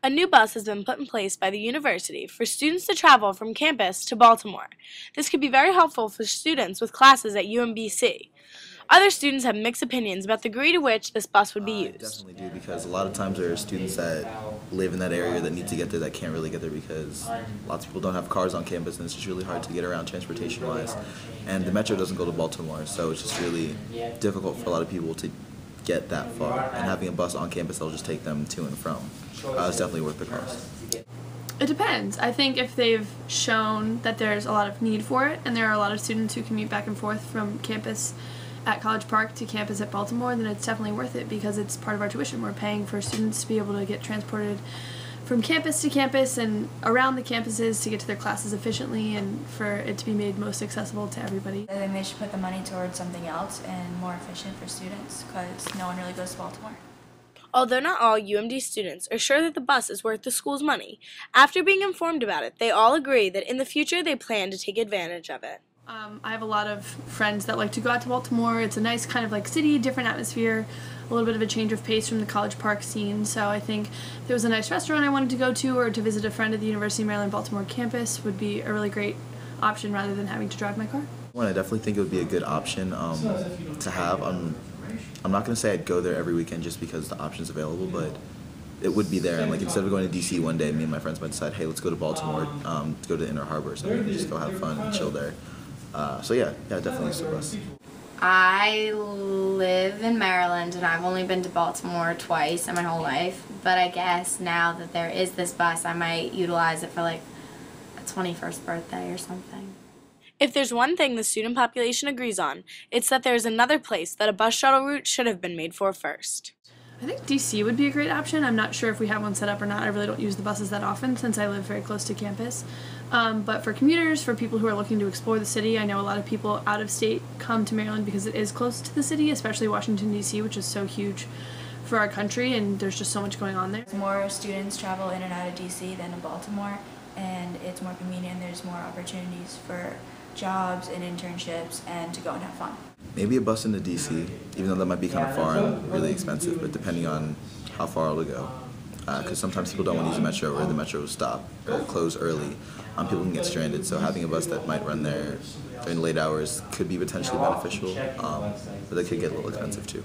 A new bus has been put in place by the university for students to travel from campus to Baltimore. This could be very helpful for students with classes at UMBC. Other students have mixed opinions about the degree to which this bus would be I used. definitely do, because a lot of times there are students that live in that area that need to get there that can't really get there because lots of people don't have cars on campus and it's just really hard to get around transportation wise. And the metro doesn't go to Baltimore, so it's just really difficult for a lot of people to get that far. And having a bus on campus that'll just take them to and from is definitely worth the cost. It depends. I think if they've shown that there's a lot of need for it and there are a lot of students who commute back and forth from campus at College Park to campus at Baltimore, then it's definitely worth it because it's part of our tuition. We're paying for students to be able to get transported from campus to campus and around the campuses to get to their classes efficiently and for it to be made most accessible to everybody. I think they should put the money towards something else and more efficient for students because no one really goes to Baltimore. Although not all UMD students are sure that the bus is worth the school's money, after being informed about it, they all agree that in the future they plan to take advantage of it. I have a lot of friends that like to go out to Baltimore. It's a nice kind of like city, different atmosphere, a little bit of a change of pace from the College Park scene. So I think if there was a nice restaurant I wanted to go to or to visit a friend at the University of Maryland Baltimore campus would be a really great option rather than having to drive my car. Well, I definitely think it would be a good option to have. I'm not going to say I'd go there every weekend just because the option's available, but it would be there. And like instead of going to DC one day, me and my friends might decide, hey, let's go to Baltimore, to go to Inner Harbor or something, and just go have fun and chill there. So yeah, definitely use the bus. I live in Maryland and I've only been to Baltimore twice in my whole life, but I guess now that there is this bus, I might utilize it for like a 21st birthday or something. If there's one thing the student population agrees on, it's that there is another place that a bus shuttle route should have been made for first. I think DC would be a great option. I'm not sure if we have one set up or not. I really don't use the buses that often since I live very close to campus. But for commuters, for people who are looking to explore the city, I know a lot of people out of state come to Maryland because it is close to the city, especially Washington, D.C., which is so huge for our country, and there's just so much going on there. More students travel in and out of DC than in Baltimore, and it's more convenient. There's more opportunities for jobs and internships and to go and have fun. Maybe a bus into DC, even though that might be kind of far and really expensive, but depending on how far it'll go. Because sometimes people don't want to use the metro or the metro will stop or close early. People can get stranded, so having a bus that might run there during late hours could be potentially beneficial, but that could get a little expensive too.